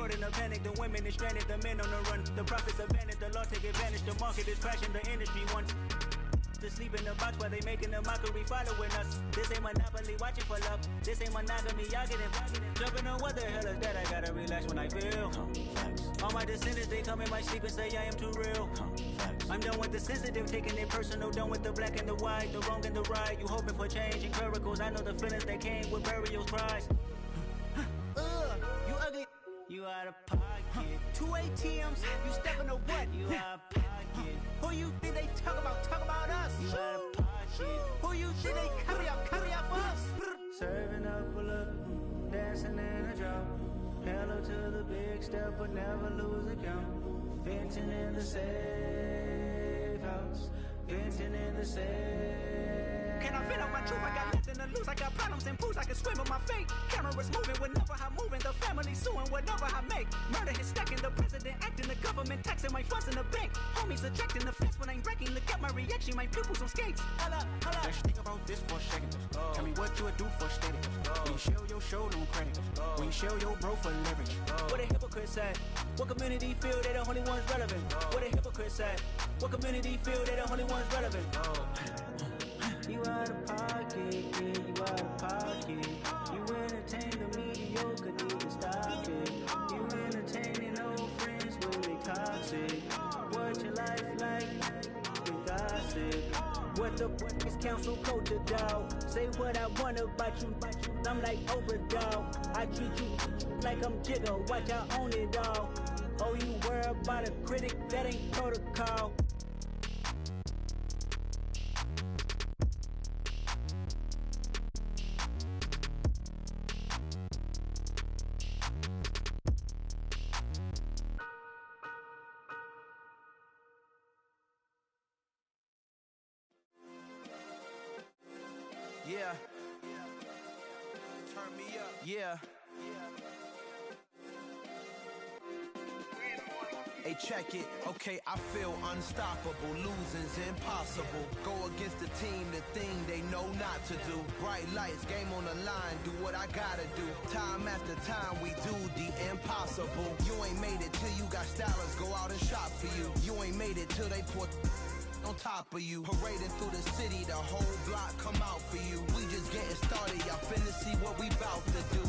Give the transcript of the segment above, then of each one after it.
world in a panic, the women is stranded, the men on the run. The profits abandoned, the law take advantage. The market is crashing, the industry wants to sleep in the box while they making a mockery following us. This ain't monopoly, watching for love. This ain't monogamy, y'all getting jumping on what the hell is that? I gotta relax when I feel. All my descendants, they come in my sleep and say I am too real. I'm done with the sensitive, taking it personal. Done with the black and the white, the wrong and the right. You hoping for change and miracles. I know the feelings that came with burial cries. You ugly. You out of pocket. 2 ATMs, you stepping to what? You out of pocket. Who you think they talk about us? You out of pocket. Who you think they carry out for us? Serving up, pull up, dancing in a drop. Hello to the big step, but never lose a count. Venting in the safe house. Venting in the safe. Can I vent out my truth? I got nothing to lose. I got problems and pools. I can swim with my fate. Cameras moving whenever I'm moving. The family suing whatever I make. Murder is stacking. The president acting. The government taxing my funds in the bank. Homies ejecting the fence when I'm breaking. Look at my reaction. My pupils on skates. Holla, holla. Let's think about this for a second. Tell me what you would do for status. When you show your show, no credit. When you show your bro for leverage. What a hypocrite said. What community feel they the only ones relevant? What a hypocrite said. What community feel they the only ones relevant? You out of pocket, yeah, you out of pocket. You entertain the mediocre, need to stop it. You entertaining old friends when they toxic. What your life like? We gossip. What the is council culture, dog? Say what I want about you. I'm like overdog. I treat you like I'm Jigga. Watch I own it all. Oh, you worry about a critic? That ain't protocol. Yeah. Turn me up. Yeah. Hey, check it. Okay, I feel unstoppable. Losing's impossible. Go against the team, the thing they know not to do. Bright lights, game on the line. Do what I gotta do. Time after time, we do the impossible. You ain't made it till you got stylers go out and shop for you. You ain't made it till they put on top of you. Parading through the city, the whole block come out for you. We just getting started, y'all finna see what we bout to do.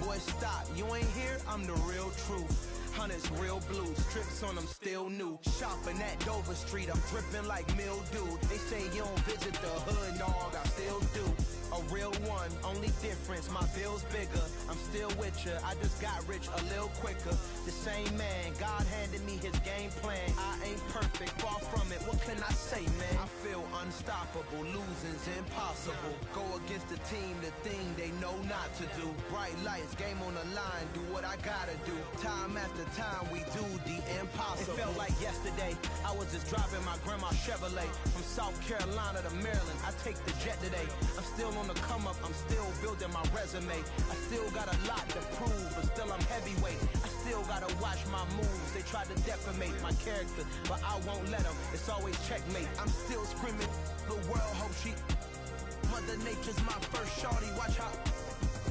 Boy, stop, you ain't here, I'm the real truth. Hunters, real blue, strips on them still new. Shopping at Dover Street, I'm dripping like mildew. They say you don't visit the hood, dog, I still do. A real one, only difference, my bill's bigger. I'm still with ya, I just got rich a little quicker. The same man, God handed me his game plan. I ain't perfect, far from it, what can I say, man? I feel unstoppable, losing's impossible. Go against the team, the thing they know not to do. Bright lights, game on the line, do what I gotta do. Time after time, we do the impossible. It felt like yesterday, I was just driving my grandma's Chevrolet. From South Carolina to Maryland, I take the jet today. I'm still on the come up, I'm still building my resume. I still got a lot to prove, but still I'm heavyweight. I still gotta watch my moves. They try to defamate my character, but I won't let them. It's always checkmate. I'm still screaming, the world hope she. Mother Nature's my first shorty, watch how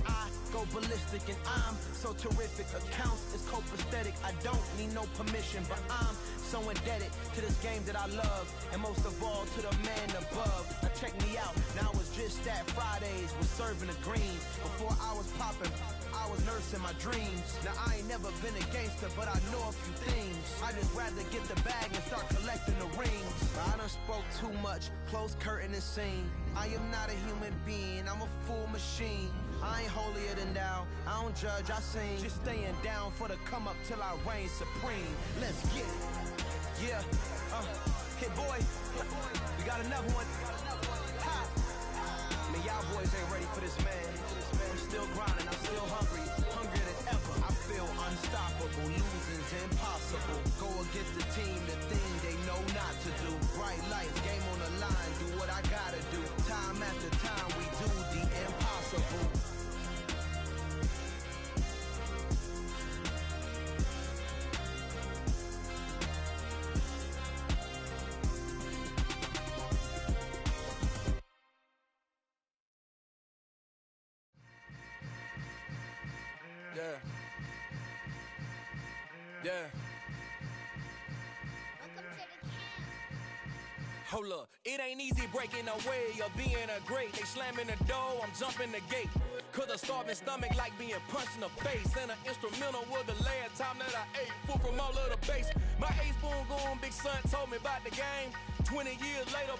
I go ballistic and I'm so terrific. Accounts is copacetic, I don't need no permission, but I'm so indebted to this game that I love, and most of all to the man above. Now check me out, now it's just that Fridays was serving the greens. Before I was popping, I was nursing my dreams. Now I ain't never been a gangster, but I know a few things. I just rather get the bag and start collecting the rings. I done spoke too much, close curtain and scene. I am not a human being, I'm a full machine. I ain't holier than thou, I don't judge, I sing. Just staying down for the come up till I reign supreme. Let's get it. Yeah, hit boy, we got another one. Ha! Man, y'all boys ain't ready for this, man. I'm still grinding, I'm still hungry, hungrier than ever. I feel unstoppable, losing's impossible. Go against the team, the thing they know not to do. Bright lights, game on the line, do what I gotta do. Time after time, we do the impossible. Yeah. Yeah. Hold up, it ain't easy breaking away or being a great. They slamming the door, I'm jumping the gate. Cause a starving stomach like being punched in the face. And an instrumental was the last time that I ate. Full from all of the bass. My ace boom goon, big son told me about the game. 20 years later,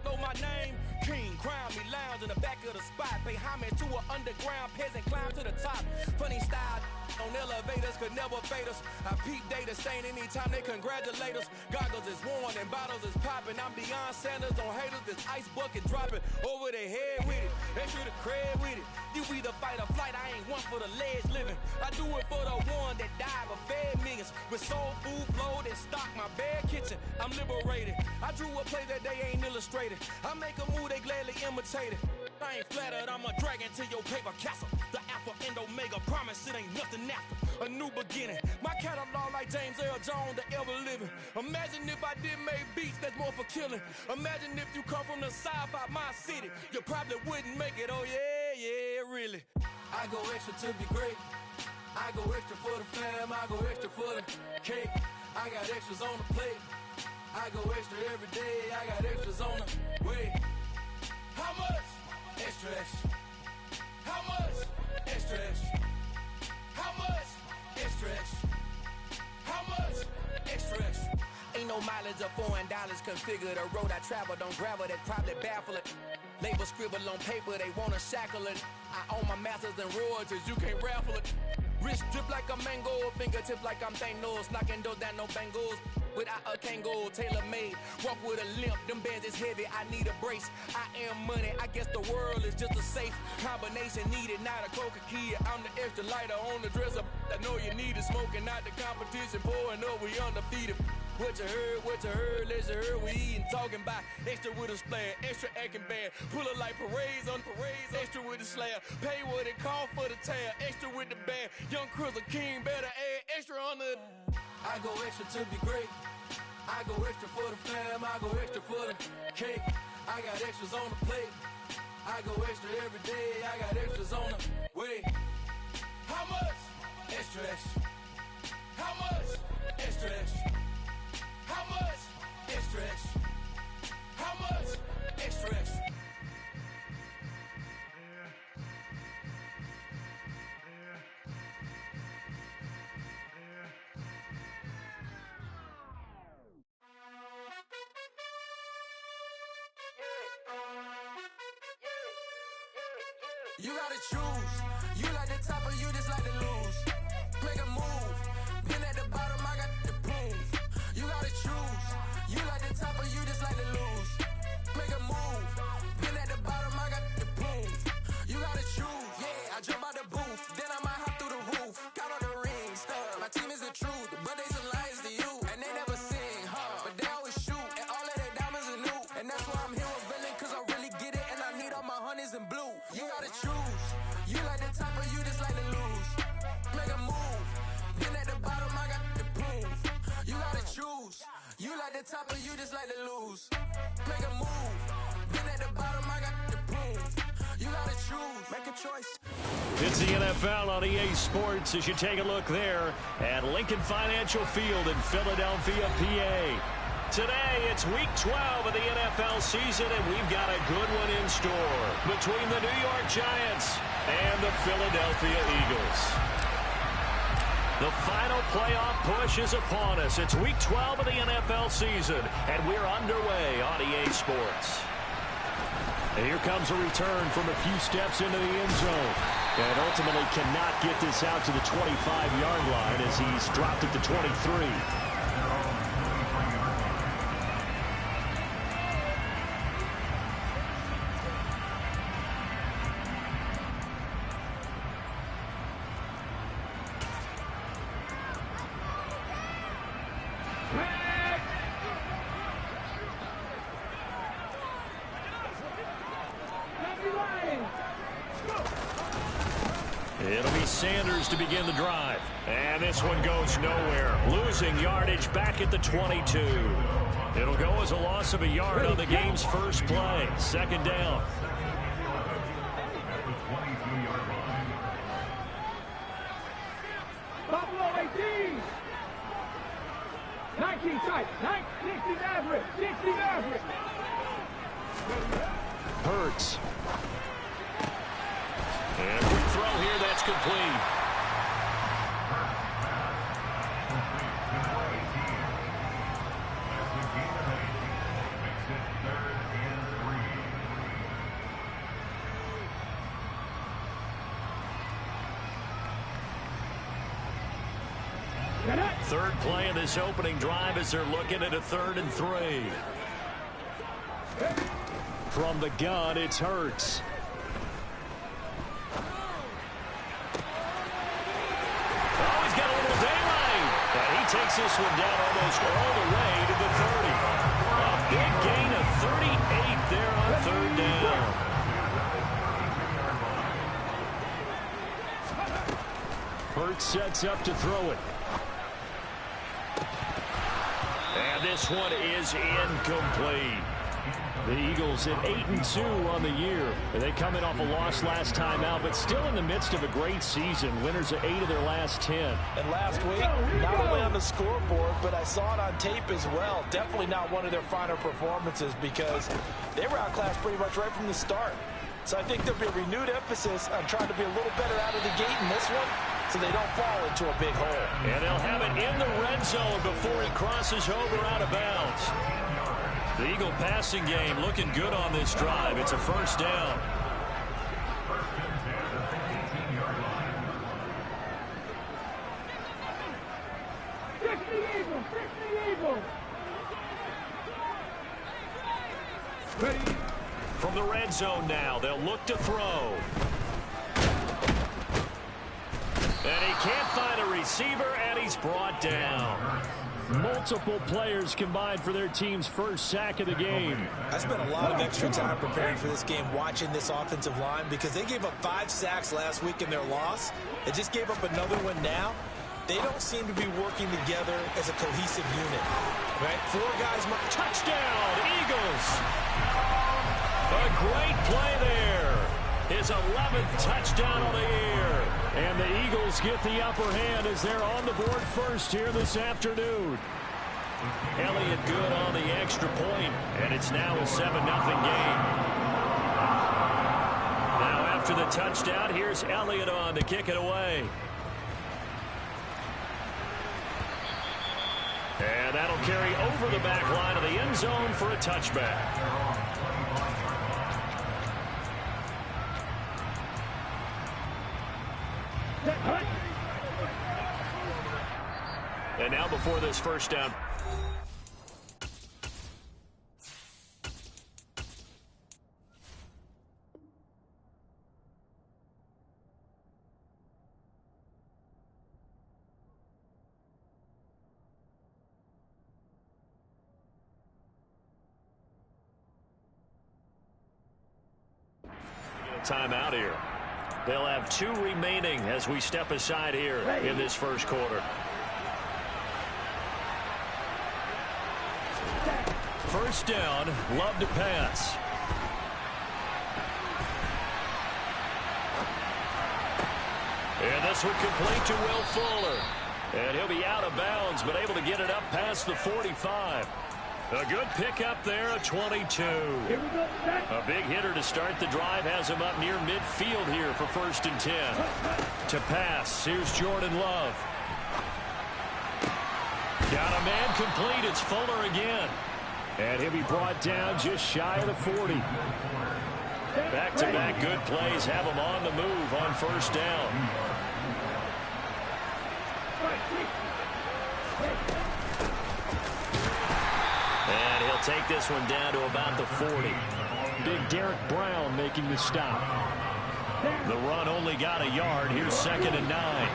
know my name. King, crown me, lounge in the back of the spot. Pay homage to an underground peasant, climb to the top. Funny style on elevators could never fade us. I peep data stain anytime they congratulate us. Goggles is worn and bottles is popping. I'm Deion Sanders on haters, this ice bucket dropping over their head with it. Extra the cred with it. You either fight or flight, I ain't one for the ledge living. I do it for the one that died but fed millions. With soul food flowed and stock my bad kitchen. I'm liberated. I drew a play that they ain't illustrated. I make a move, they gladly imitate it. I ain't flattered, I'm a dragon to your paper castle. The alpha and omega, promise it ain't nothing after. A new beginning. My catalog like James Earl Jones, the ever living. Imagine if I did make beats that's more for killing. Imagine if you come from the south out my city. You probably wouldn't make it, oh yeah, really. I go extra to be great. I go extra for the fam, I go extra for the cake. I got extras on the plate. I go extra every day, I got extras on the way. How much? Extra, extra. How much? Extra, extra. How much? Extra, extra. How much? Extra, extra. Ain't no mileage of $4 configure the road I travel. Don't gravel, that probably baffle it. Label scribble on paper, they wanna shackle it. I own my masters and royalties, you can't raffle it. Wrist drip like a mango, fingertips like I'm Thanos. Knocking those down, no bangles. Without a Kango, tailor-made. Walk with a limp, them bands is heavy, I need a brace. I am money, I guess the world is just a safe combination needed, not a coca key. I'm the extra lighter on the dresser. I know you need it, smoking out the competition, pouring up, we undefeated. What you heard, let's you heard, we eating, talking about extra with a splash, extra acting bad. Pull it like parades on parades, extra with the slab. Pay what it call for the tab, extra with the band. Young Chris, a king, better add extra on the. I go extra to be great. I go extra for the fam, I go extra for the cake. I got extras on the plate. I go extra every day, I got extras on the way. How much? Extra, extra. How much? Extra, extra. How much? Extra, extra. How much? Extra, extra. You gotta choose. You like the top or you just like to lose. Make a move. Been at the bottom, I got the prove. You gotta choose. You like the top or you just like to lose. Make a move. Been at the bottom, I got the prove. You gotta choose. Yeah, I jump out the booth. Then I might hop through the roof. Count on the rings. My team is the truth, but they some liars to you. And they never sing, but they always shoot. And all of their diamonds are new. And that's why I'm here with villain, cause I really get it. And I need all my honeys in blue. You gotta choose. You like the top or you just like to lose. Make a move. Been at the bottom, I got the proof. You gotta choose. You like the top or you just like to lose. Make a move. Been at the bottom, I got the proof. You gotta choose. Make a choice. It's the NFL on EA Sports as you take a look there at Lincoln Financial Field in Philadelphia, PA. Today, it's Week 12 of the NFL season, and we've got a good one in store between the New York Giants and the Philadelphia Eagles. The final playoff push is upon us. It's Week 12 of the NFL season, and we're underway on EA Sports. And here comes a return from a few steps into the end zone. And ultimately cannot get this out to the 25-yard line as he's dropped it to 23. It'll be Sanders to begin the drive. And this one goes nowhere. Losing yardage back at the 22. It'll go as a loss of a yard on the game's first play. Second down. Buffalo 18. Hurts. And a quick throw here that's complete. Third play of this opening drive as they're looking at a 3rd and 3. From the gun, it's Hurts. Oh, he's got a little daylight. And he takes this one down almost all the way to the 30. A big gain of 38 there on 3rd down. Hurts sets up to throw it. And this one is incomplete. The Eagles at 8-2 on the year. They come in off a loss last time out, but still in the midst of a great season. Winners of 8 of their last 10. And last week, not only on the scoreboard, but I saw it on tape as well. Definitely not one of their finer performances because they were outclassed pretty much right from the start. So I think there'll be a renewed emphasis on trying to be a little better out of the gate in this one so they don't fall into a big hole. And they'll have it in the red zone before he crosses over out of bounds. The Eagle passing game looking good on this drive. It's a 1st down. From the red zone now, they'll look to throw. And he can't find a receiver, and he's brought down. Multiple players combined for their team's first sack of the game. I spent a lot of extra time preparing for this game watching this offensive line because they gave up 5 sacks last week in their loss. They just gave up another one now. They don't seem to be working together as a cohesive unit. Right? 4 guys, touchdown, Eagles. A great play there. His 11th touchdown on the year. And the Eagles get the upper hand as they're on the board first here this afternoon. Elliott good on the extra point, and it's now a 7-0 game. Now after the touchdown, here's Elliott on to kick it away. And that'll carry over the back line of the end zone for a touchback. And now before this 1st down. Timeout here. They'll have 2 remaining as we step aside here in this 1st quarter. 1st down, Love to pass. And this one complete to Will Fuller. And he'll be out of bounds, but able to get it up past the 45. A good pickup there, a 22. A big hitter to start the drive, has him up near midfield here for 1st and 10. To pass, here's Jordan Love. Got a man complete, it's Fuller again. And he'll be brought down just shy of the 40. Back-to-back good plays have him on the move on 1st down. And he'll take this one down to about the 40. Big Derek Brown making the stop. The run only got a yard. Here's 2nd and 9.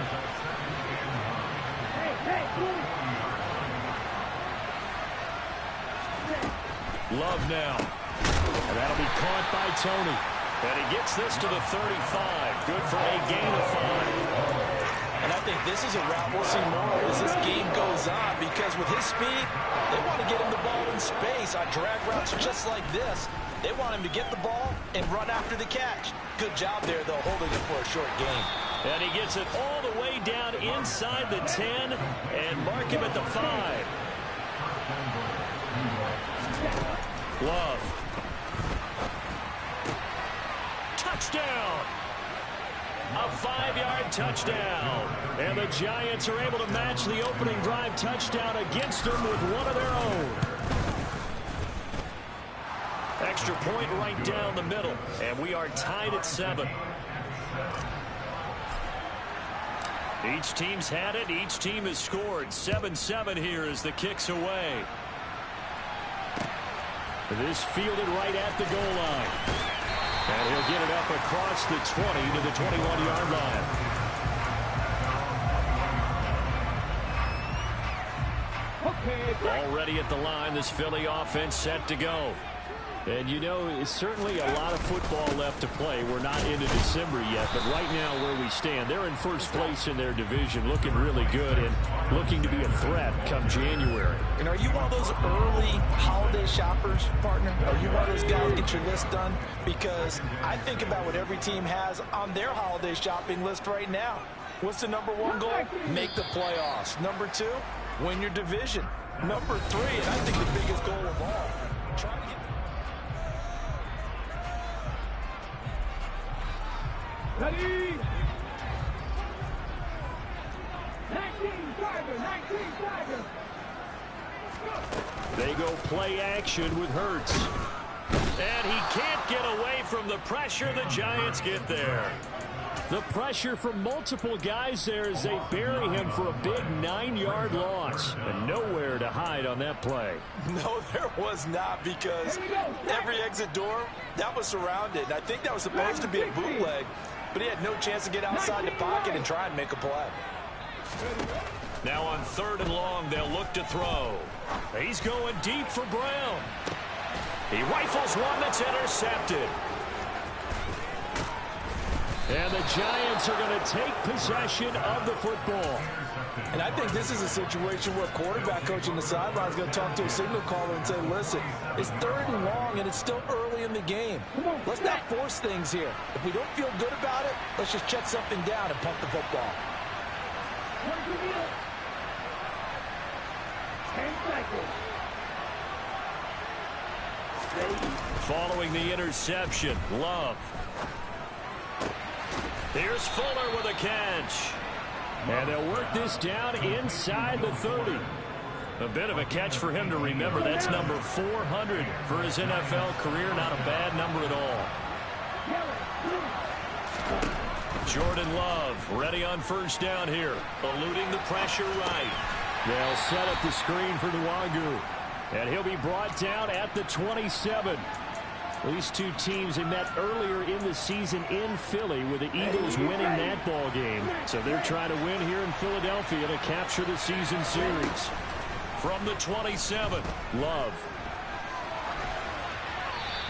Love now. And that'll be caught by Tony. And he gets this to the 35. Good for a gain of 5. And I think this is a route we'll see more as this game goes on because with his speed, they want to get him the ball in space on drag routes just like this. They want him to get the ball and run after the catch. Good job there, though, holding it for a short gain. And he gets it all the way down inside the 10 and mark him at the 5. Love. Touchdown. A 5-yard touchdown. And the Giants are able to match the opening drive touchdown against them with one of their own. Extra point right down the middle. And we are tied at 7. Each team's had it. Each team has scored. 7-7 here as the kick's away. This fielded right at the goal line. And he'll get it up across the 20 to the 21-yard line. Already at the line, this Philly offense set to go. And, you know, it's certainly a lot of football left to play. We're not into December yet, but right now where we stand, they're in first place in their division, looking really good and looking to be a threat come January. And are you one of those early holiday shoppers, partner? Are you one of those guys get your list done? Because I think about what every team has on their holiday shopping list right now. What's the number 1 goal? Make the playoffs. Number 2, win your division. Number 3, and I think the biggest goal of all, try to get... Ready? 19 Tigers, 19 Tigers. They go play action with Hurts. And he can't get away from the pressure. The Giants get there. The pressure from multiple guys there as they bury him for a big 9-yard loss. And nowhere to hide on that play. No, there was not, because every exit door, that was surrounded. I think that was supposed to be a bootleg, but he had no chance to get outside the pocket and try and make a play. Now on 3rd and long, they'll look to throw. He's going deep for Brown. He rifles one that's intercepted. And the Giants are going to take possession of the football. And I think this is a situation where quarterback coach on the sideline is going to talk to a signal caller and say, listen, it's 3rd and long and it's still early in the game. Let's not force things here. If we don't feel good about it, let's just check something down and punt the football. 10 seconds. Following the interception, Love. Here's Fuller with a catch. And they'll work this down inside the 30. A bit of a catch for him to remember. That's number 400 for his NFL career. Not a bad number at all. Jordan Love ready on 1st down here. Eluding the pressure right. They'll set up the screen for Nwangu. And he'll be brought down at the 27. These two teams they met earlier in the season in Philly with the Eagles winning that ball game. So they're trying to win here in Philadelphia to capture the season series. From the 27, Love.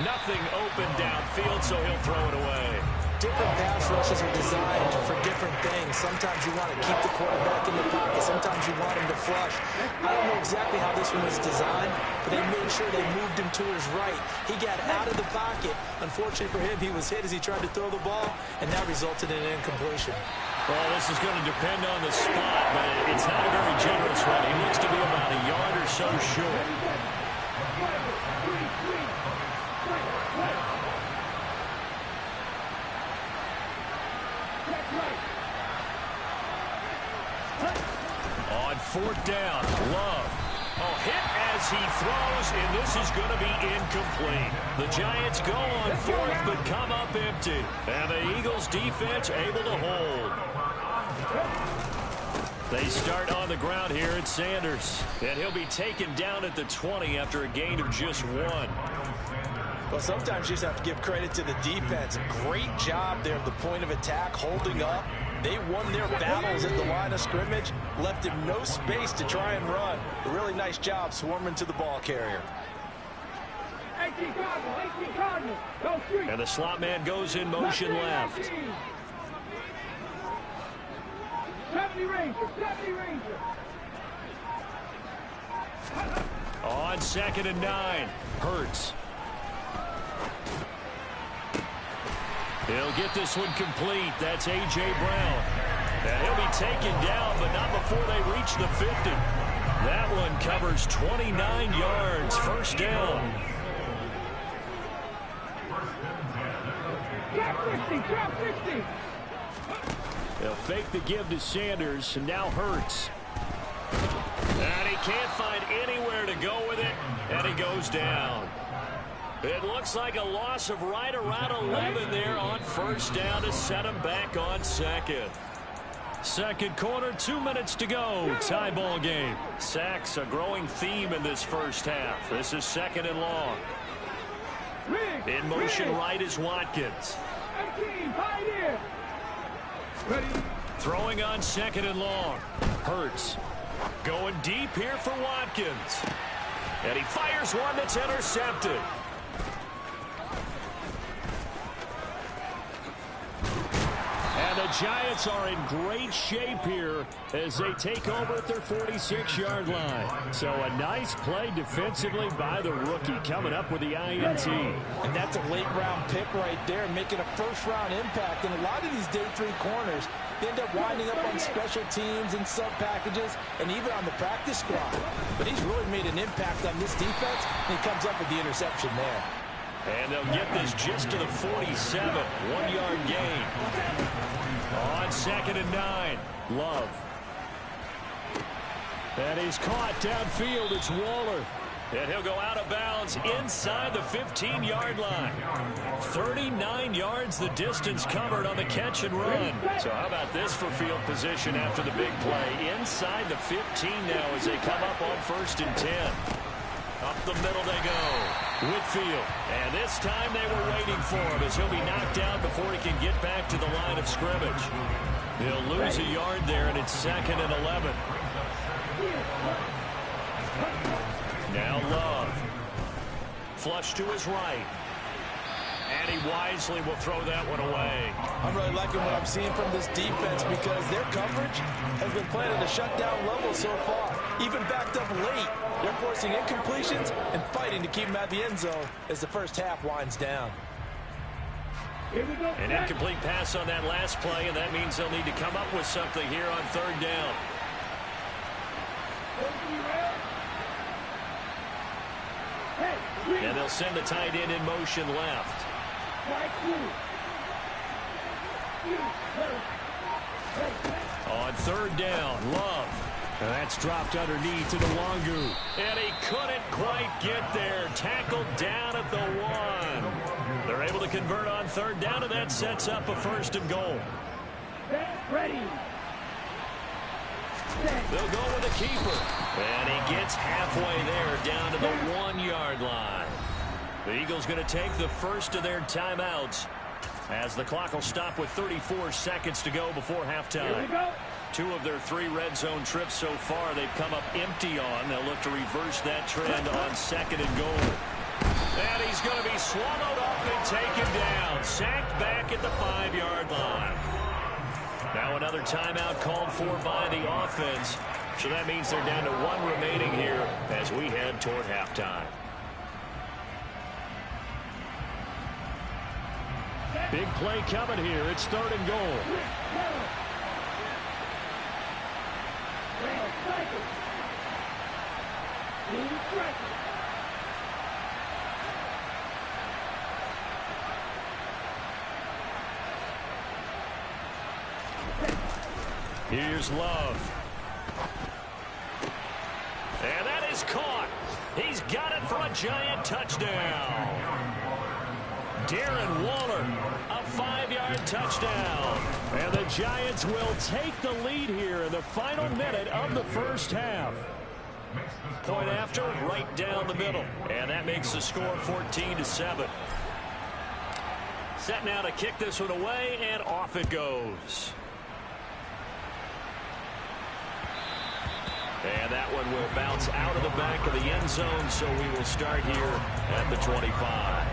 Nothing open downfield, so he'll throw it away. Different pass rushes are designed for different things. Sometimes you want to keep the quarterback in the pocket. Sometimes you want him to flush. I don't know exactly how this one was designed, but they made sure they moved him to his right. He got out of the pocket. Unfortunately for him, he was hit as he tried to throw the ball, and that resulted in an incompletion. Well, this is going to depend on the spot, but it's not a very generous one. He looks to be about a yard or so short. On 4th down, Love. Oh, hit as he throws, and this is going to be incomplete. The Giants go on 4th, but come up empty. And the Eagles defense able to hold. They start on the ground here at Sanders. And he'll be taken down at the 20 after a gain of just 1. Well, sometimes you just have to give credit to the defense. Great job there at the point of attack, holding up. They won their battles at the line of scrimmage, left him no space to try and run. A really nice job swarming to the ball carrier. 18 Cardinals. Go street. And the slot man goes in motion left. 70 Rangers. On 2nd and 9, Hurts. He'll get this one complete. That's A.J. Brown. And he'll be taken down, but not before they reach the 50. That one covers 29 yards. First down. Drop 60, drop 60. They'll fake the give to Sanders, and now Hurts. And he can't find anywhere to go with it, and he goes down. It looks like a loss of right around 11 there on first down to set him back on second. Second quarter, 2 minutes to go. Tie ball game. Sacks a growing theme in this first half. This is second and long. In motion right is Watkins. 18, hide in. Ready. Throwing on second and long. Hurts. Going deep here for Watkins. And he fires one that's intercepted. And the Giants are in great shape here as they take over at their 46-yard line. So a nice play defensively by the rookie coming up with the INT. And that's a late-round pick right there, making a first-round impact. And a lot of these day 3 corners, they end up winding up on special teams and sub-packages and even on the practice squad. But he's really made an impact on this defense, and he comes up with the interception there. And they'll get this just to the 47, 1-yard gain. On second and 9, Love. And he's caught downfield. It's Waller. And he'll go out of bounds inside the 15-yard line. 39 yards the distance covered on the catch and run. So how about this for field position after the big play? Inside the 15 now as they come up on first and 10. Up the middle they go. Whitfield. And this time they were waiting for him as he'll be knocked out before he can get back to the line of scrimmage. He'll lose a yard there, and it's second and 11. Now Love. Flush to his right. And he wisely will throw that one away. I'm really liking what I'm seeing from this defense because their coverage has been playing at a shutdown level so far. Even backed up late, they're forcing incompletions and fighting to keep them at the end zone as the first half winds down. An incomplete pass on that last play, and that means they'll need to come up with something here on third down. And they'll send the tight end in motion left. On third down, Love. And that's dropped underneath to Nwangu. And he couldn't quite get there. Tackled down at the 1. They're able to convert on third down, and that sets up a first and goal. Ready. They'll go with the keeper. And he gets halfway there down to the 1-yard line. The Eagles going to take the first of their timeouts as the clock will stop with 34 seconds to go before halftime. 2 of their 3 red zone trips so far they've come up empty on. They'll look to reverse that trend on second and goal. And he's going to be swallowed up and taken down. Sacked back at the 5-yard line. Now another timeout called for by the offense. So that means they're down to 1 remaining here as we head toward halftime. Big play coming here. It's third and goal. Here's Love. And that is caught. He's got it for a giant touchdown. Darren Waller, a 5-yard touchdown. And the Giants will take the lead here in the final minute of the first half. Point after, right down the middle. And that makes the score 14-7. Set now to kick this one away, and off it goes. And that one will bounce out of the back of the end zone, so we will start here at the 25.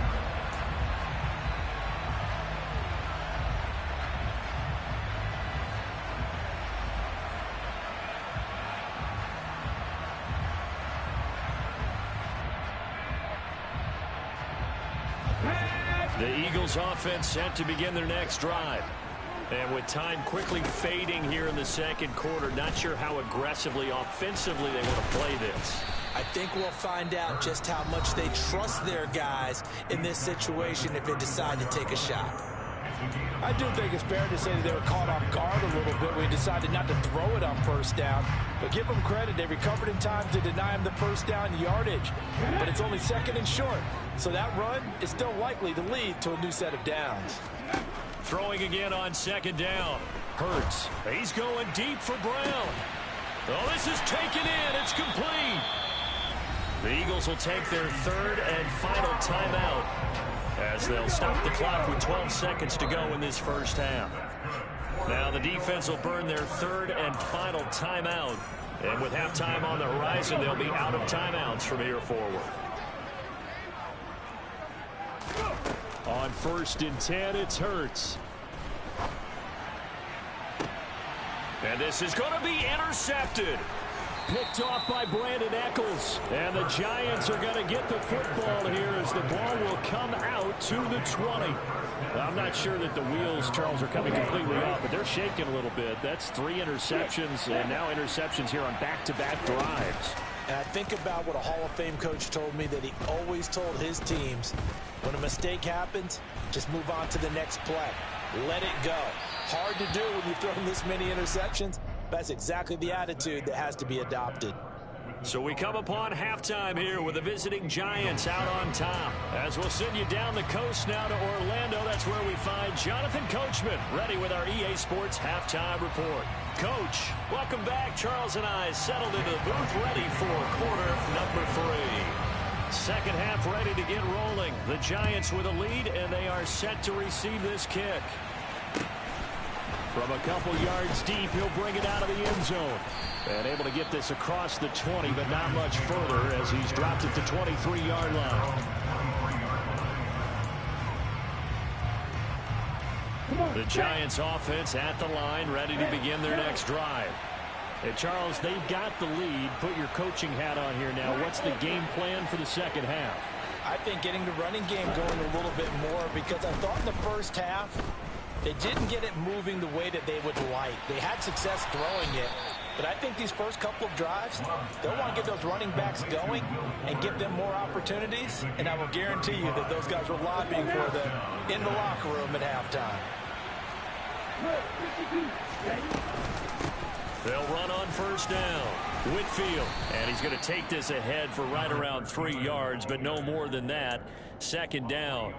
The Eagles offense set to begin their next drive. And with time quickly fading here in the second quarter, not sure how aggressively, offensively they want to play this. I think we'll find out just how much they trust their guys in this situation if they decide to take a shot. I do think it's fair to say that they were caught off guard a little bit when he decided not to throw it on first down. But give them credit. They recovered in time to deny him the first down yardage. But it's only second and short. So that run is still likely to lead to a new set of downs. Throwing again on second down. Hurts. He's going deep for Brown. Oh, this is taken in. It's complete. The Eagles will take their third and final timeout as they'll stop the clock with 12 seconds to go in this first half. Now the defense will burn their third and final timeout. And with halftime on the horizon, they'll be out of timeouts from here forward. On 1st and 10, it's Hurts. And this is going to be intercepted. Picked off by Brandon Eccles. And the Giants are going to get the football here as the ball will come out to the 20. I'm not sure that the wheels, Charles, are coming completely off, but they're shaking a little bit. That's 3 interceptions, and now interceptions here on back-to-back drives. And I think about what a Hall of Fame coach told me, that he always told his teams, when a mistake happens, just move on to the next play. Let it go. Hard to do when you throw this many interceptions. That's exactly the attitude that has to be adopted. So we come upon halftime here with the visiting Giants out on top. As we'll send you down the coast now to Orlando, that's where we find Jonathan Coachman, ready with our EA Sports halftime report. Coach, welcome back. Charles and I settled into the booth, ready for quarter number 3. Second half ready to get rolling. The Giants with a lead, and they are set to receive this kick. From a couple yards deep, he'll bring it out of the end zone. And able to get this across the 20, but not much further as he's dropped it to 23-yard line. The Giants offense at the line, ready to begin their next drive. And Charles, they've got the lead. Put your coaching hat on here now. What's the game plan for the second half? I think getting the running game going a little bit more, because I thought in the first half they didn't get it moving the way that they would like. They had success throwing it, but I think these first couple of drives, they'll want to get those running backs going and give them more opportunities, and I will guarantee you that those guys were lobbying for them in the locker room at halftime. They'll run on first down. Whitfield, and he's going to take this ahead for right around 3 yards, but no more than that. Second down.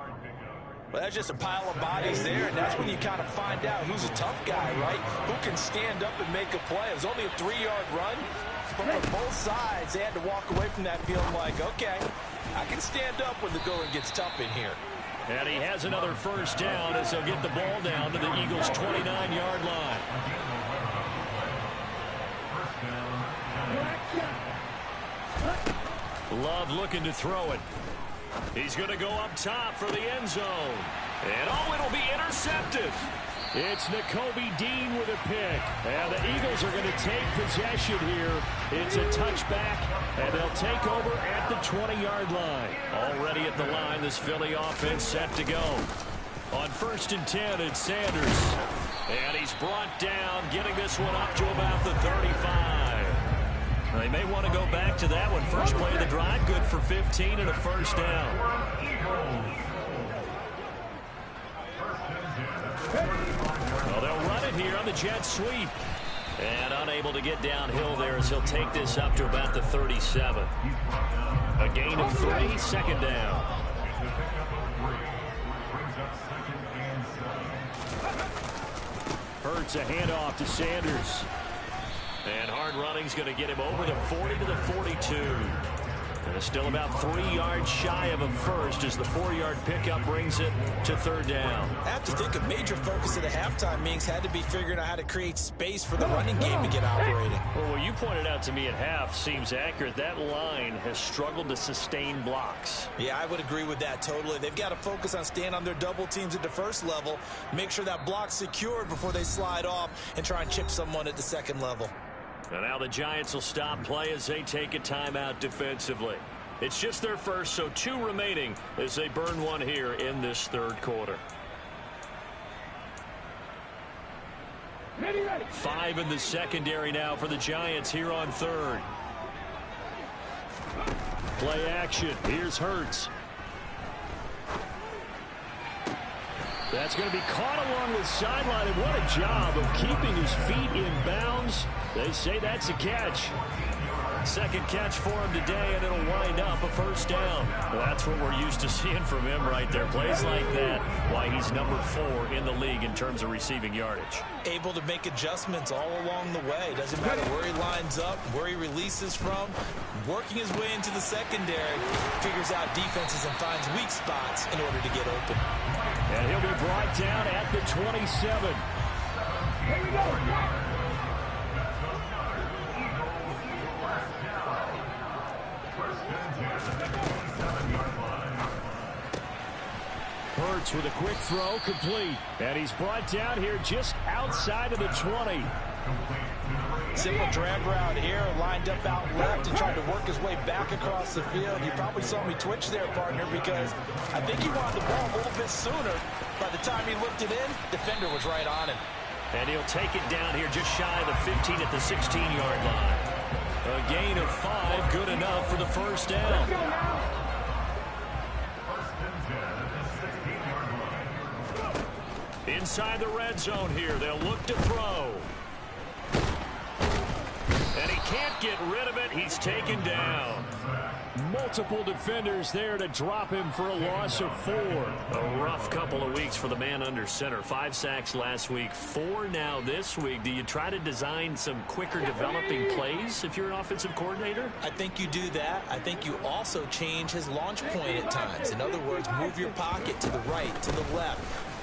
Well, that's just a pile of bodies there, and that's when you kind of find out who's a tough guy, right? Who can stand up and make a play. It was only a 3-yard run, but for both sides, they had to walk away from that feeling like, okay, I can stand up when the going gets tough in here. And he has another first down as they'll get the ball down to the Eagles' 29-yard line. Love looking to throw it. He's going to go up top for the end zone. And oh, it'll be intercepted. It's Nakobe Dean with a pick. And the Eagles are going to take possession here. It's a touchback, and they'll take over at the 20-yard line. Already at the line, this Philly offense set to go. On 1st and 10, it's Sanders. And he's brought down, getting this one up to about the 35. They may want to go back to that one. First play of the drive, good for 15 and a first down. Well, they'll run it here on the jet sweep. And unable to get downhill there as he'll take this up to about the 37. A gain of 3, second down. Hurts a handoff to Sanders. And hard running's going to get him over the 40 to the 42. And still about 3 yards shy of a first as the 4-yard pickup brings it to third down. I have to think a major focus of the halftime meetings had to be figuring out how to create space for the running game to get operating. Well, what you pointed out to me at half seems accurate. That line has struggled to sustain blocks. Yeah, I would agree with that totally. They've got to focus on staying on their double teams at the first level, make sure that block's secured before they slide off and try and chip someone at the second level. And now the Giants will stop play as they take a timeout defensively. It's just their first, so 2 remaining as they burn one here in this third quarter. Ready, ready. 5 in the secondary now for the Giants here on third. Play action. Here's Hurts. That's going to be caught along the sideline, and what a job of keeping his feet in bounds. They say that's a catch. Second catch for him today, and it'll wind up a first down. That's what we're used to seeing from him right there. Plays like that, why he's number 4 in the league in terms of receiving yardage. Able to make adjustments all along the way. Doesn't matter where he lines up, where he releases from. Working his way into the secondary, figures out defenses and finds weak spots in order to get open. And he'll be brought down at the 27. Here we go. Hurts with a quick throw, complete. And he's brought down here just outside of the 20. Simple drag route here, lined up out left and tried to work his way back across the field. You probably saw me twitch there, partner, because I think he wanted the ball a little bit sooner. By the time he looked it in, defender was right on him. And he'll take it down here just shy of the 15 at the 16-yard line. A gain of 5, good enough for the first down. Inside the red zone here, they'll look to throw. And he can't get rid of it. He's taken down. Multiple defenders there to drop him for a loss of 4. A rough couple of weeks for the man under center. 5 sacks last week, 4 now this week. Do you try to design some quicker developing plays if you're an offensive coordinator? I think you do that. I think you also change his launch point at times. In other words, move your pocket to the right, to the left.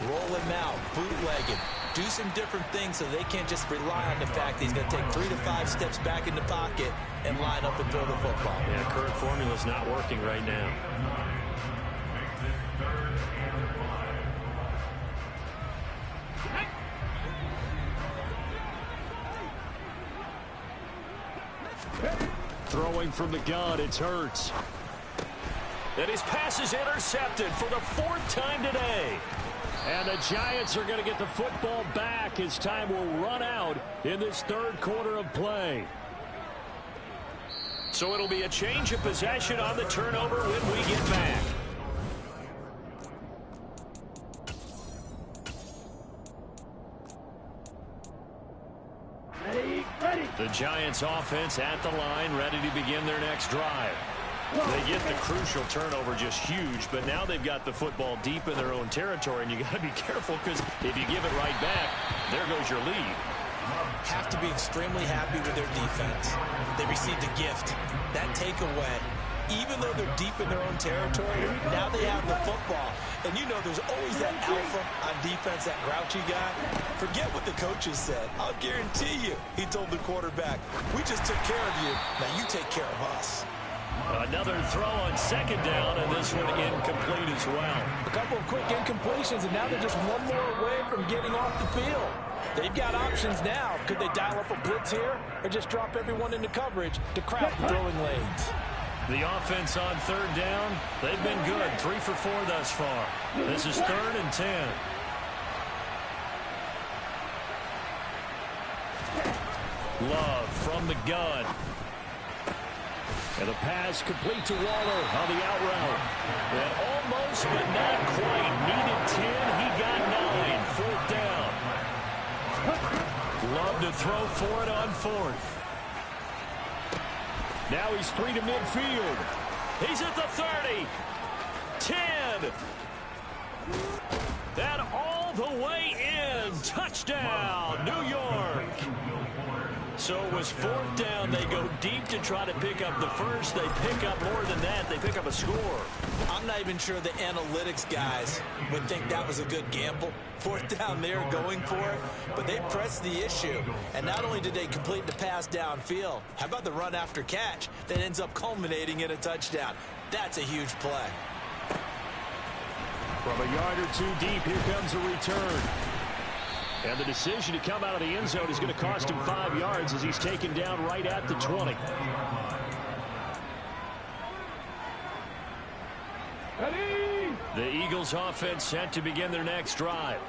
Roll him out, bootleg him. Do some different things so they can't just rely on the fact that he's going to take 3 to 5 steps back in the pocket and line up and throw the football. Yeah, current formula's not working right now. Throwing from the gun, it's Hurts. And his pass is intercepted for the 4th time today. And the Giants are going to get the football back as time will run out in this 3rd quarter of play. So it'll be a change of possession on the turnover when we get back. Ready, ready. The Giants offense at the line, ready to begin their next drive. They get the crucial turnover, just huge, but now they've got the football deep in their own territory, and you got to be careful because if you give it right back, there goes your lead. Have to be extremely happy with their defense. They received a gift. That takeaway, even though they're deep in their own territory, now they have the football. And you know there's always that alpha on defense, that grouchy guy. Forget what the coaches said. I'll guarantee you, he told the quarterback, we just took care of you. Now you take care of us. Another throw on 2nd down, and this one incomplete as well. A couple of quick incompletions, and now they're just one more away from getting off the field. They've got options now. Could they dial up a blitz here or just drop everyone into coverage to crowd the throwing lanes? The offense on 3rd down, they've been good. 3 for 4 thus far. This is 3rd and 10. Love from the gun. And the pass complete to Waller on the out route. And almost, but not quite. Needed 10. He got 9. 4th down. Love to throw for it on 4th. Now he's free to midfield. He's at the 30. 10. And all the way in. Touchdown, New York. So it was 4th down. They go deep to try to pick up the first. They pick up more than that. They pick up a score. I'm not even sure the analytics guys would think that was a good gamble. 4th down there going for it. But they pressed the issue. And not only did they complete the pass downfield, how about the run after catch that ends up culminating in a touchdown? That's a huge play. From a yard or 2 deep, here comes a return. And the decision to come out of the end zone is going to cost him 5 yards as he's taken down right at the 20. Ready. The Eagles offense set to begin their next drive.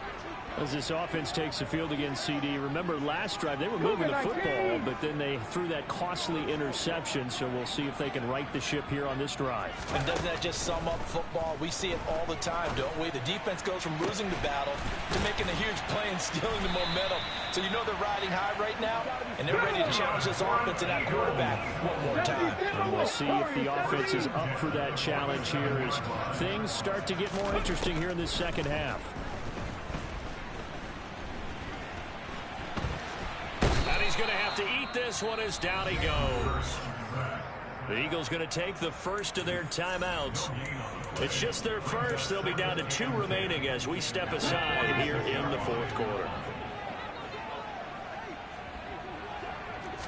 As this offense takes the field against CD, remember last drive they were moving the football, but then they threw that costly interception, so we'll see if they can right the ship here on this drive. And doesn't that just sum up football? We see it all the time, don't we? The defense goes from losing the battle to making a huge play and stealing the momentum. So you know they're riding high right now, and they're ready to challenge this offense and that quarterback one more time. And we'll see if the offense is up for that challenge here as things start to get more interesting here in this second half. He's going to have to eat this one as down he goes. The Eagles going to take the first of their timeouts. It's just their first. They'll be down to 2 remaining as we step aside here in the fourth quarter.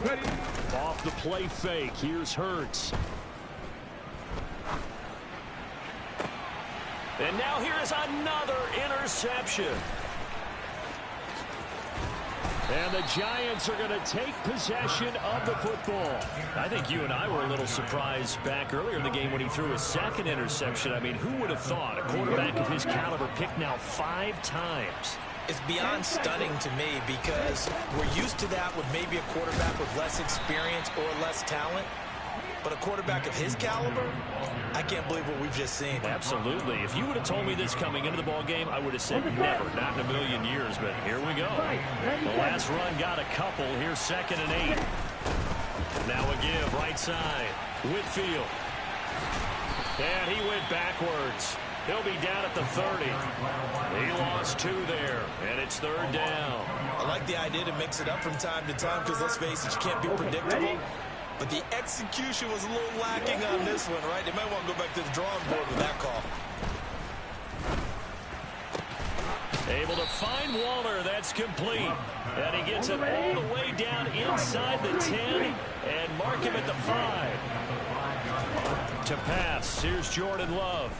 Ready. Off the play fake. Here's Hurts. And now here is another interception. And the Giants are going to take possession of the football. I think you and I were a little surprised back earlier in the game when he threw his second interception. I mean, who would have thought a quarterback of his caliber picked now 5 times? It's beyond stunning to me because we're used to that with maybe a quarterback with less experience or less talent. But a quarterback of his caliber, I can't believe what we've just seen. Absolutely. If you would have told me this coming into the ball game, I would have said never, not in a million years. But here we go. The last run got a couple. Here's 2nd and 8. Now a give right side. Whitfield. And he went backwards. He'll be down at the 30. He lost 2 there, and it's 3rd down. I like the idea to mix it up from time to time because, let's face it, you can't be predictable. But the execution was a little lacking on this one, right? They might want to go back to the drawing board with that call. Able to find Waller. That's complete. And he gets it all the way down inside the 10 and mark him at the 5. To pass, here's Jordan Love.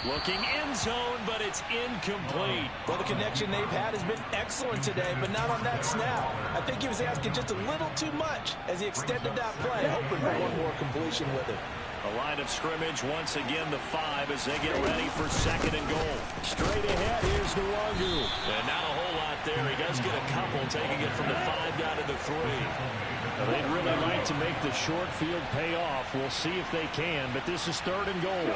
Looking end zone, but it's incomplete. Well, the connection they've had has been excellent today, but not on that snap. I think he was asking just a little too much as he extended that play, hoping for one more completion with it. A line of scrimmage, once again the 5 as they get ready for 2nd and goal. Straight ahead, here's Nwangu. And not a whole lot there. He does get a couple, taking it from the 5 down to the 3. They'd really like to make the short field pay off. We'll see if they can, but this is 3rd and goal.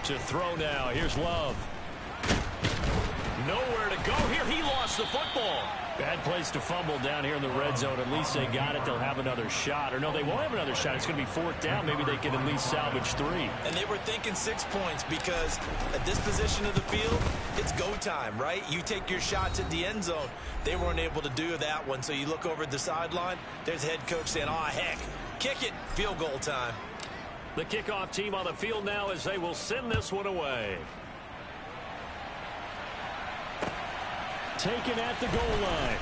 To throw now. Here's Love. Nowhere to go here. He lost the football. Bad place to fumble down here in the red zone. At least they got it. They'll have another shot. Or no, they won't have another shot. It's going to be 4th down. Maybe they can at least salvage 3. And they were thinking 6 points because at this position of the field, it's go time, right? You take your shots at the end zone. They weren't able to do that one. So you look over at the sideline. There's head coach saying, oh, heck, kick it. Field goal time. The kickoff team on the field now as they will send this one away. Taken at the goal line.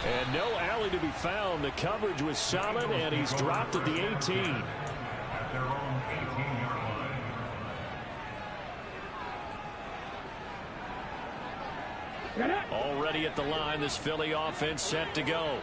And no alley to be found. The coverage was solid, and he's dropped at the 18. At their own 18-yard line. Already at the line, this Philly offense set to go.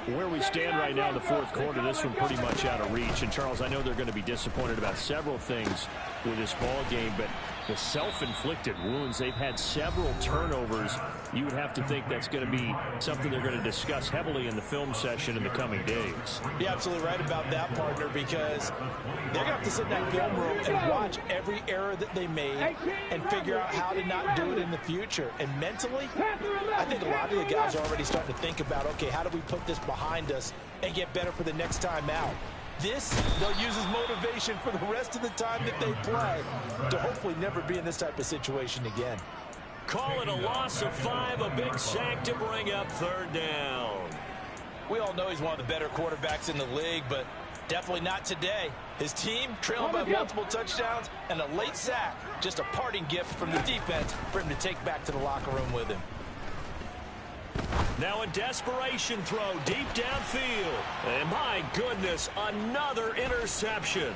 Where we stand right now in the fourth quarter, this one pretty much out of reach. And, Charles, I know they're going to be disappointed about several things with this ball game, but the self-inflicted wounds, they've had several turnovers. You would have to think that's going to be something they're going to discuss heavily in the film session in the coming days. You're absolutely right about that, partner, because they're going to have to sit in that film room and watch every error that they made and figure out how to not do it in the future. And mentally, I think a lot of the guys are already starting to think about, okay, how do we put this behind us and get better for the next time out? This, they'll use as motivation for the rest of the time that they play to hopefully never be in this type of situation again. Call it a loss of 5, a big sack to bring up 3rd down. We all know he's one of the better quarterbacks in the league, but definitely not today. His team trailing by multiple touchdowns and a late sack. Just a parting gift from the defense for him to take back to the locker room with him. Now a desperation throw deep downfield. And my goodness, another interception.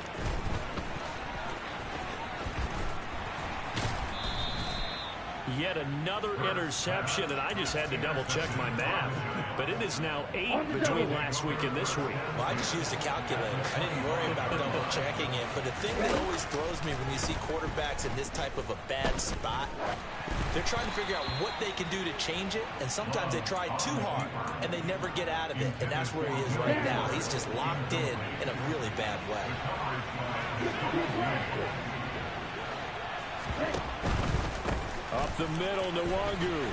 Yet another interception, and I just had to double-check my math. But it is now 8 between last week and this week. Well, I just used a calculator. I didn't worry about double-checking it. But the thing that always throws me when you see quarterbacks in this type of a bad spot, they're trying to figure out what they can do to change it, and sometimes they try too hard, and they never get out of it. And that's where he is right now. He's just locked in a really bad way. Up the middle, Nwangu.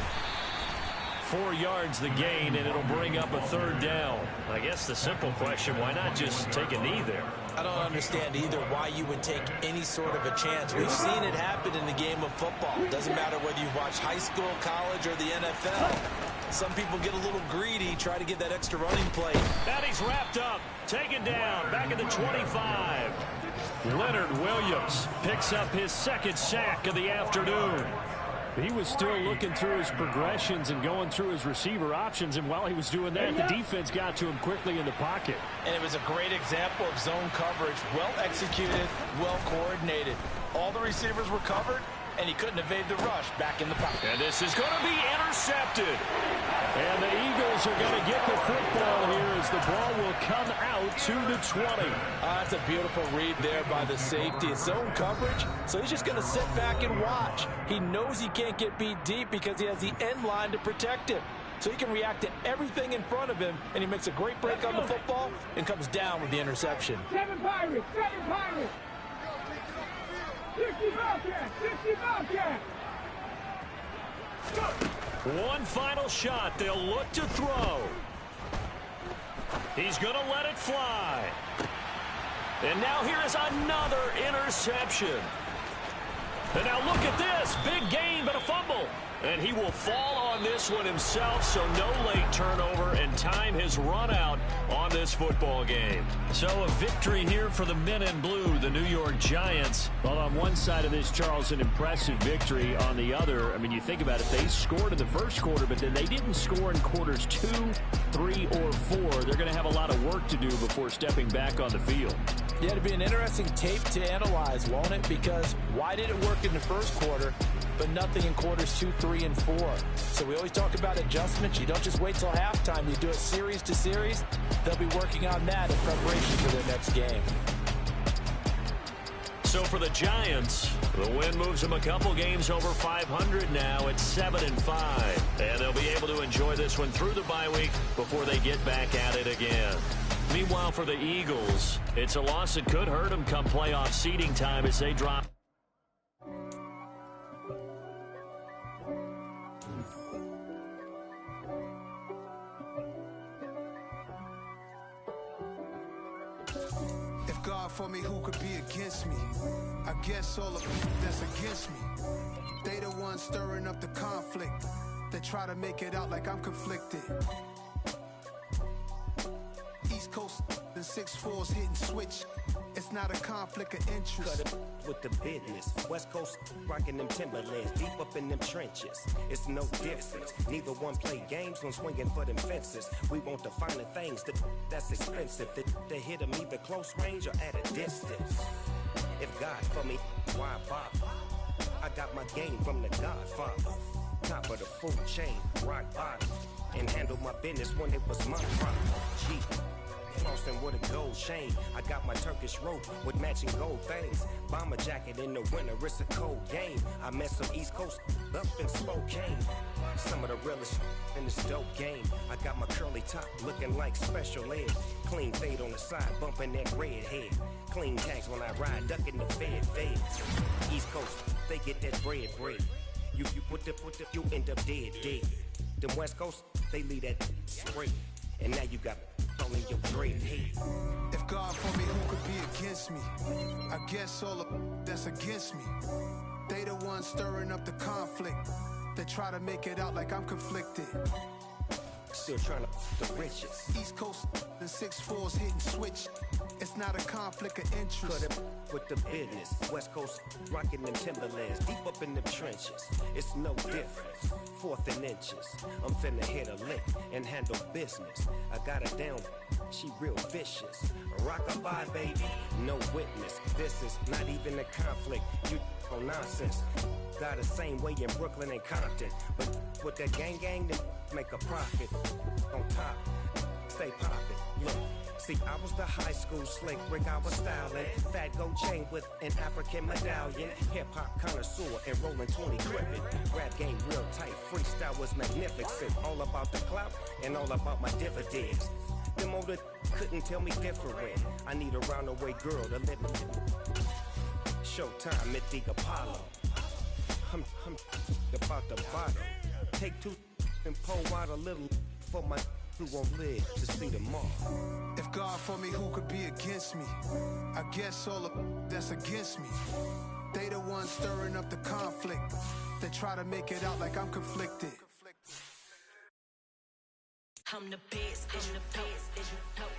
4 yards the gain, and it'll bring up a third down. I guess the simple question, why not just take a knee there? I don't understand either why you would take any sort of a chance. We've seen it happen in the game of football. It doesn't matter whether you watch high school, college, or the NFL. Some people get a little greedy, try to get that extra running play. And he's wrapped up, taken down, back at the 25. Leonard Williams picks up his second sack of the afternoon. He was still looking through his progressions and going through his receiver options, and while he was doing that, the defense got to him quickly in the pocket. And it was a great example of zone coverage. Well executed, well coordinated. All the receivers were covered, and he couldn't evade the rush back in the pocket. And this is going to be intercepted. And the Eagles are going to get the football here as the ball will come out to the 20. That's a beautiful read there by the safety. It's zone coverage, so he's just going to sit back and watch. He knows he can't get beat deep because he has the end line to protect him. So he can react to everything in front of him, and he makes a great break on the football and comes down with the interception. 7 Pirates! 7 Pirates! 60 Bobcats! 60 Bobcats! One final shot. They'll look to throw. He's going to let it fly. And now here is another interception. And now look at this. Big gain, but a fumble. And he will fall on this one himself, so no late turnover, and time has run out on this football game. So a victory here for the men in blue, the New York Giants. Well, on one side of this, Charles, an impressive victory. On the other, I mean, you think about it, they scored in the first quarter, but then they didn't score in quarters 2, 3, or 4. They're going to have a lot of work to do before stepping back on the field. Yeah, it'll be an interesting tape to analyze, won't it? Because why did it work in the first quarter, but nothing in quarters 2, 3, and 4? So we always talk about adjustments. You don't just wait till halftime. You do it series to series. They'll be working on that in preparation for their next game. So for the Giants, the win moves them a couple games over 500 now at 7-5. And they'll be able to enjoy this one through the bye week before they get back at it again. Meanwhile, for the Eagles, it's a loss that could hurt them come playoff seeding time as they drop. If God for me, who could be against me? I guess all of them that's against me. They the ones stirring up the conflict. They try to make it out like I'm conflicted. East Coast and 6'4's hitting switch. It's not a conflict of interest. Cut it with the business. West Coast rocking them Timberlands, deep up in them trenches. It's no difference. Neither one play games, one swinging for them fences. We want the finer things that's expensive. They hit them either close range or at a distance. If God for me, why bother? I got my game from the Godfather. Top of the food chain, rock bottom. And handle my business when it was my problem. Gee. Flossing with a gold chain. I got my Turkish rope with matching gold things. Bomber jacket in the winter, it's a cold game. I met some East Coast up in Spokane. Some of the realest in this dope game. I got my curly top looking like special ed. Clean fade on the side, bumping that red head. Clean tags when I ride, ducking the feds. East Coast, they get that bread. You put the, you end up dead. Them West Coast, they leave that spray. And now you got all in your dread head. If God for me, who could be against me? I guess all of that's against me. They the ones stirring up the conflict. They try to make it out like I'm conflicted. Still trying to the riches. East Coast and 6'4's hitting switch. It's not a conflict of interest. Cut it with the business. West Coast rocking them Timberlands, deep up in them trenches. It's no difference. 4th and inches. I'm finna hit a lick and handle business. I got her down. She real vicious. Rock-a-bye, baby. No witness. This is not even a conflict. You on nonsense. Got the same way in Brooklyn and Compton. But with that gang, they make a profit. On top, stay poppin'. Look, see, I was the high school slick Rick, I was styling. Fat gold chain with an African medallion. Hip-hop connoisseur and rolling 20 gripping. Rap game real tight, freestyle was magnificent. All about the clout and all about my dividends. Them older couldn't tell me different. I need a roundaway girl to let me. Showtime at the Apollo. I'm about the bottom. Take two and pour out a little for my who won't live to see tomorrow. If God for me, who could be against me? I guess all of that's against me. They the ones stirring up the conflict. They try to make it out like I'm conflicted. I'm the best, I'm the best, as you know.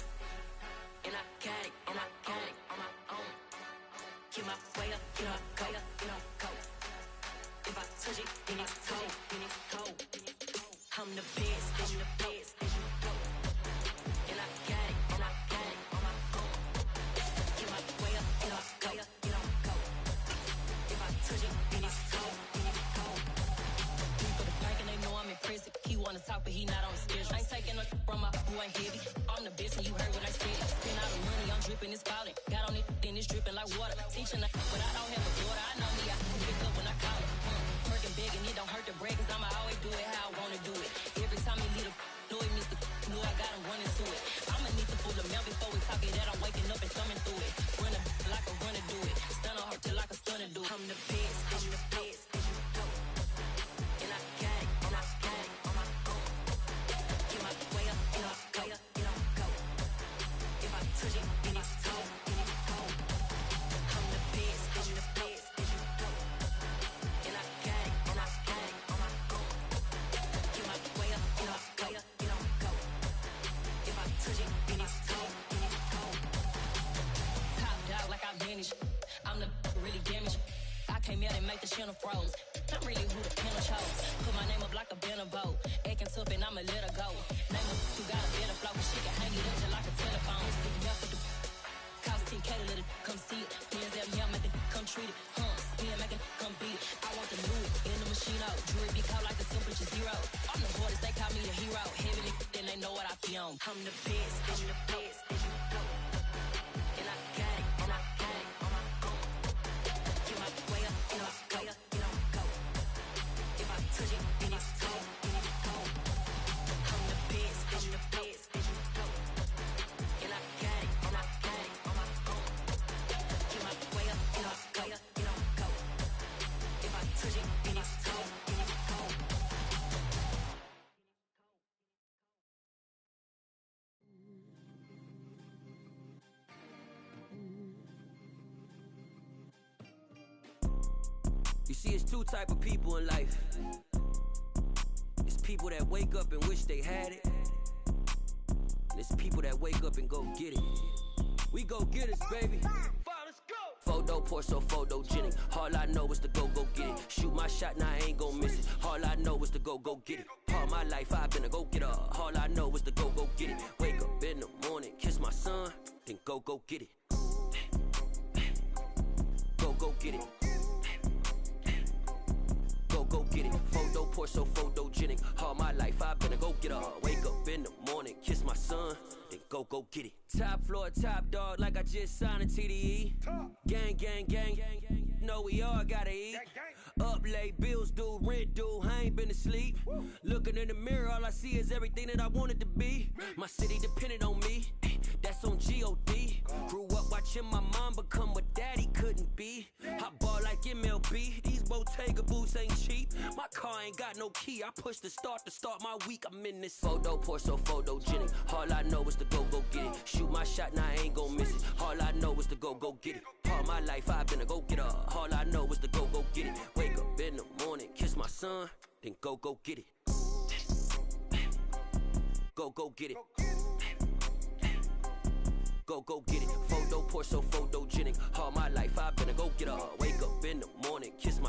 And I got it, and I got it on my own. Get my way up, get my go, get my go. If I touch it, then it's cold, then it's cold. I'm the best, I'm the best, as you know. And I got it, and I got it on my own. Get my way up, get my go, get my go. If I touch it, then it's cold, then it's cold. For the bank and they know I'm in prison. He wanna talk, but he not on the schedule. I ain't taking no from my boy heavy. I'm the best and you heard what I said. Spend all the money, I'm dripping, it's falling. Got on it, then it's dripping like water. Teaching but I don't have a daughter. I know me, I can pick up when I call it. Working big and it don't hurt to break, cause I'ma always do it how I wanna do it. Every time he leave know it Mr. Know I got him running to it. I'ma need to pull the mail before we talk it that I'm waking up and thumbing through it. Run a like a runner do it. Stun on her till like a stunner do it. I'm the best, I'm the best, as you know. And I got it, and I got it on my own. Get my way up, get my go, get my go. If I touch it, then it's cold, then it's cold. I'm the best, I'm the best, as you know. And I got it, and I got it on my own. Get my way up, get my go, get my go. If I touch it, then it's cold, then it's cold. Top dog like I vanished. I'm the really damaged. I came out and make the channel froze. I'm really who the panel chose. Put my name up like a banner boat. Acting tough and I'ma let her go. Name her who got a better flow. She can hang it up just like a telephone. Stick me up with the cost 10K to let it come see it. Hands out me, I make it come treat it. Spin, make it come beat it. I want the new in the machine out. Jewelry be caught like the temperature zero. I'm the hardest, they call me the hero. Heavy then they know what I be on. I'm the best, I'm the best, as you know. And I got it, and I got it on my own. Get my way up, get my go, get my go. If I touch it, then it's cold, then it's cold. I'm the best, as you know. And I got it, and I got it on my own. Get my way up, get my go, get my go. If I touch it, then it's cold, then it's cold. You see, it's two type of people in life. It's people that wake up and wish they had it. And it's people that wake up and go get it. We go get it, baby. Photo poor, so photogenic. All I know is to go get it. Shoot my shot, now I ain't gon' miss it. All I know is to go get it. All my life I've been a go-getter. All I know is to go get it. Wake up in the morning, kiss my son, then go get it. Go get it. Go get it. Photo poor, so photogenic. All my life I've been a go-getter. Wake up in the morning, kiss my son, then go get it. Top floor, top dog, like I just signed a TDE. Gang, gang, gang, gang, gang. Know we all gotta eat. Up late, bills due, rent due, I ain't been asleep. Looking in the mirror, all I see is everything that I wanted to be. My city depended on me, that's on G.O.D. Grew up watching my mom become what daddy couldn't be. I ball like MLB, these Bottega boots ain't cheap. My car ain't got no key, I push the start to start my week. I'm in this photo poor, so photogenic. All I know is to go get it. Shoot my shot, now I ain't gon' miss it. All I know is to go get it. All my life I've been a go-getter. All I know is to go get it. Wake up in the morning, kiss my son, then go get it. Go get it. Go get it. Photo poor, so photogenic. All my life I've been a go-getter. Wake up in the morning, kiss my